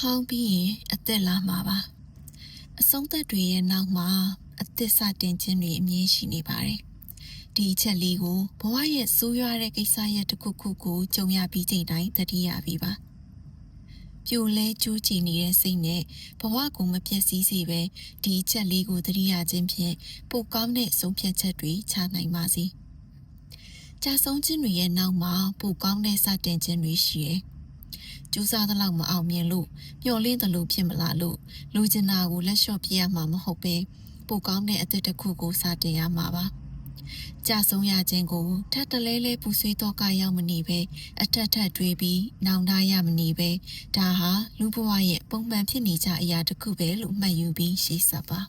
ဟောင်းပြီးရင်အသက်လာမှာပါအဆုံးသက်တွေရဲ့နောက်မှာအသက်စတင်ခြင်းတွေအမြင်ရှိနေပါတယ်ဒီအချက်လေးကိုဘဝရဲ့ဆိုးရွားတဲ့ကိစ္စရဲ့တစ်ခုခုကိုကြုံရပြီးချိန်တိုင်းသတိရပြီပါပြိုလဲကျိုးချနေတဲ့စိတ်နဲ့ဘဝကိုမပြည့်စည်စေပဲဒီအချက်လေးကိုသတိရခြင်းဖြင့်ပိုကောင်းတဲ့ဆုံးဖြတ်ချက်တွေချနိုင်ပါစေကြာဆုံးခြင်းတွေရဲ့နောက်မှာပိုကောင်းတဲ့စတင်ခြင်းတွေရှိတယ်ကျူးစားသလောက်မအောင်မြင်လို့မျော်လင့်သလိုဖြစ်မလာလို့လူကျင်နာကိုလက်လျှော့ပြရမှာမဟုတ်ပဲပိုကောင်းတဲ့အသစ်တစ်ခုကိုစတင်ရမှာပါကြာဆုံးရခြင်းကိုထပ်တလဲလဲပူဆွေးတော့ကရောက်မနေပဲအထက်ထက်တွေးပြီးနောင်တရမနေပဲဒါဟာလူဘဝရဲ့ပုံမှန်ဖြစ်နေကြအရာတစ်ခုပဲလို့မှတ်ယူပြီးရှေ့ဆက်ပါ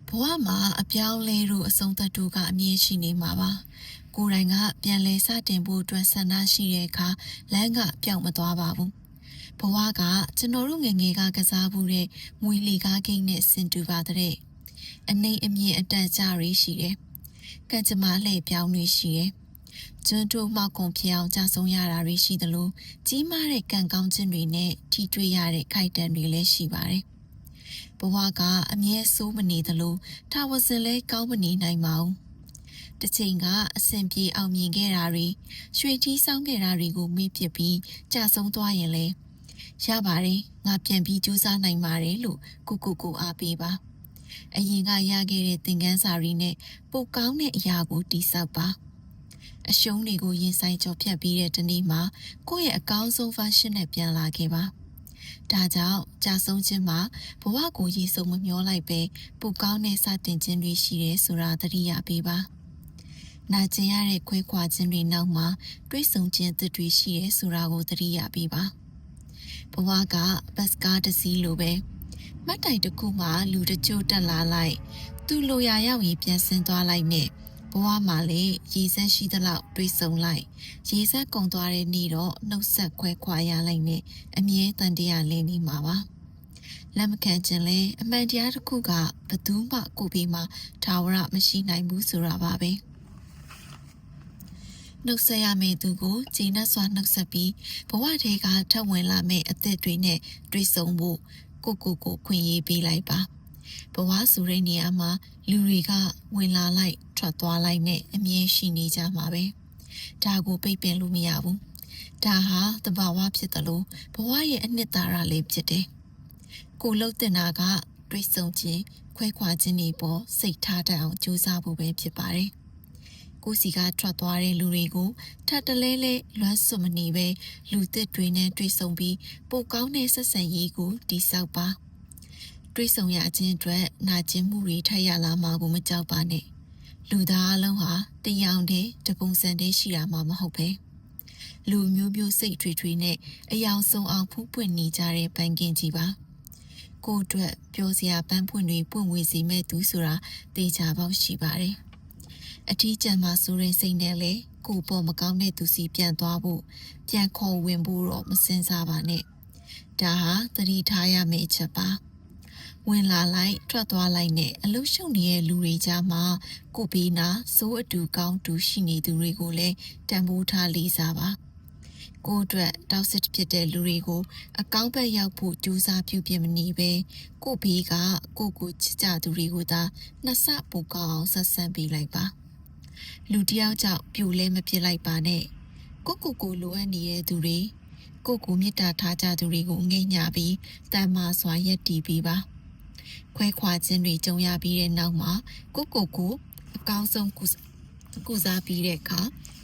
ဘဝမှာအပြောင်းလဲတို့အဆုံးသက်တို့ကအမြင်ရှိနေမှာပါကိုယ်တိုင်ကပြန်လဲစတင်ဖို့အတွက်ဆန္ဒရှိတဲ့အခါလမ်းကပြောင်းမသွားပါဘူးဘဝကကျွန်တော်တို့ငယ်ငယ်ကစားဖို့တဲ့မွေလီကားကိန်းနဲ့ဆင်တူပါတဲ့အနှိမ်အမြင့်အတက်ကြတွေရှိတယ်ကံကြမ္မာလှည့်ပြောင်းတွေရှိတယ်ကျွန်းတို့မှောက်ကုန်ဖြစ်အောင်ကြာဆုံးရတာတွေရှိသလိုကြီးမားတဲ့ကံကောင်းခြင်းတွေနဲ့ထိတွေ့ရတဲ့ခိုက်တံတွေလည်းရှိပါတယ်ဘဝကအမြဲဆိုးမနေသလိုထာဝစဉ်လဲကောင်းမနေနိုင်ပါဘူးတစ်ချိန်ကအဆင်ပြေအောင်မြင်ခဲ့တာတွေရွှေကြီးဆောင်ခဲ့တာတွေကိုမေ့ပစ်ပြီးကြာဆုံးသွားရင်လဲရပါတယ်ငါပြန်ပြီးကြိုးစားနိုင်ပါတယ်လို့ကိုအားပေးပါအရင်ကရခဲ့တဲ့သင်ခန်းစာတွေနဲ့ပိုကောင်းတဲ့အရာကိုတည်ဆောက်ပါအရှုံးတွေကိုရင်ဆိုင်ကြော်ဖြတ်ပြီးတဲ့ဒီနေ့မှာကိုယ့်ရဲ့အကောင်းဆုံး version နဲ့ပြန်လာခဲ့ပါဒါကြောင့်ကြာဆုံးခြင်းမှာဘဝကိုရေစုံမမျောလိုက်ပဲပိုကောင်းတဲ့စတင်ခြင်းတွေရှိတယ်ဆိုတာသတိရပေးပါနာကျင်ရတဲ့ခွဲခွာခြင်းတွေနောက်မှာတွေးဆုံခြင်းသစ်တွေရှိရဲဆိုတာကိုသတိရပေးပါဘဝကဘတ်ကားတစ်စီးလိုပဲမတ်တိုင်တစ်ခုမှလူတချို့တက်လာလိုက်သူ့လိုရာရောက်ရင်ပြန်ဆင်းသွားလိုက်နဲ့ဘဝမှာလေရေစက်ရှိသလောက်တွေးဆုံလိုက်ရေစက်ကုန်သွားတဲ့နေ့တော့နှုတ်ဆက်ခွဲခွာရလိုက်နဲ့အမြဲတန်တရားလင်းနေမှာပါလက်မခံခြင်းလဲအမှန်တရားတစ်ခုကဘသူမှကိုယ်ပြီးမှထာဝရမရှိနိုင်ဘူးဆိုတာပါပဲနှုတ်ဆက်ရမယ့်သူကိုဂျင်းနဲ့စွာနှုတ်ဆက်ပြီးဘဝထဲကထပ်ဝင်လာမယ့်အသက်တွေနဲ့တွေ့ဆုံဖို့ကိုခွင့်ရေးပေးလိုက်ပါဘဝဆိုတဲ့နေရာမှာလူတွေကဝင်လာလိုက်ထွက်သွားလိုက်နဲ့အမြဲရှိနေကြမှာပဲဒါကိုပိတ်ပင်လို့မရဘူးဒါဟာတဘာဝဖြစ်တယ်လို့ဘဝရဲ့အနှစ်သာရလေးဖြစ်တယ်ကိုလှုပ်တင်တာကတွေ့ဆုံခြင်းခွဲခွာခြင်းတွေပေါ်စိတ်ထားတတ်အောင်ကြိုးစားဖို့ပဲဖြစ်ပါတယ်ကိုစီကထွက်သွားတဲ့လူတွေကိုထပ်တလဲလဲလွမ်းဆွမနေပဲလူသစ်တွေနဲ့တွေ့ဆုံပြီးပိုကောင်းတဲ့ဆက်ဆံရေးကိုတည်ဆောက်ပါတွေ့ဆုံရခြင်းအတွက်နာကျင်မှုတွေထပ်ရလာမှာကိုမကြောက်ပါနဲ့လူသားအလုံးဟာတယောင်တည်းတပုံစံတည်းရှိတာမှမဟုတ်ပဲလူမျိုးစိတ်ထွေနဲ့အယောင်ဆုံးအောင်ဖူးပွင့်နေကြတဲ့ပန်းကင်ကြီးပါကိုအတွက်ပြောစရာပန်းပွင့်တွေပွင့်ဝေစီမဲ့သူဆိုတာသိချပေါက်ရှိပါတယ်အထီးကျန်မှာဆိုရင်စိတ်နဲ့လေကိုပေါ်မကောင်းတဲ့သူစီပြန်သွားဖို့ပြန်ခေါ်ဝင်ဖို့တော့မစင်စားပါနဲ့ဒါဟာသတိထားရမယ့်အချက်ပါဝင်လာလိုက်ထွက်သွားလိုက်နဲ့အလုရှုံနေတဲ့လူတွေကြားမှာကိုဘေးနာစိုးအတူကောင်းတူရှိနေသူတွေကိုလည်းတန်ဖိုးထားလေးစားပါကိုအတွက်တောက်စစ်ဖြစ်တဲ့လူတွေကိုအကောင်းဘက်ရောက်ဖို့ကြိုးစားပြုပြင်မနေပဲကိုဘေးကကိုချစ်ကြသူတွေကိုသာနှစ်ဆပိုကောင်းအောင်ဆက်ဆံပေးလိုက်ပါလူတယောက်ကြောင့်ပြိုလဲမပြစ်လိုက်ပါနဲ့ကိုလိုအပ်နေတဲ့သူတွေကိုမေတ္တာထားကြသူတွေကိုငဲ့ညပြီးတန်မာစွာရက်တည်ပေးပါခွဲခွာခြင်းတွေကြုံရပြီးတဲ့နောက်မှာကိုအကောင်းဆုံးကုစားပြီးတဲ့အခါ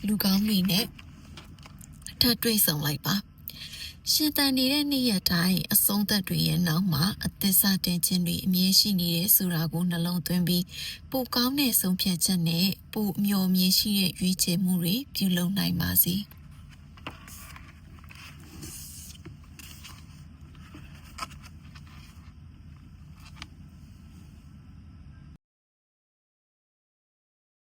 လူကောင်းတွေနဲ့ထပ်တွေ့ဆုံလိုက်ပါရှင်တန်နေတဲ့နေ့ရက်တိုင်းအဆုံးသက်တွေရဲ့နောက်မှာအသက်စတင်ခြင်းတွေအမြဲရှိနေတယ်ဆိုတာကိုနှလုံးသွင်းပြီးပိုကောင်းတဲ့ဆုံးဖြတ်ချက်နဲ့ပိုမျှော်မြင်ရှိတဲ့ရွေးချယ်မှုတွေပြုလုပ်နိုင်ပါစေ။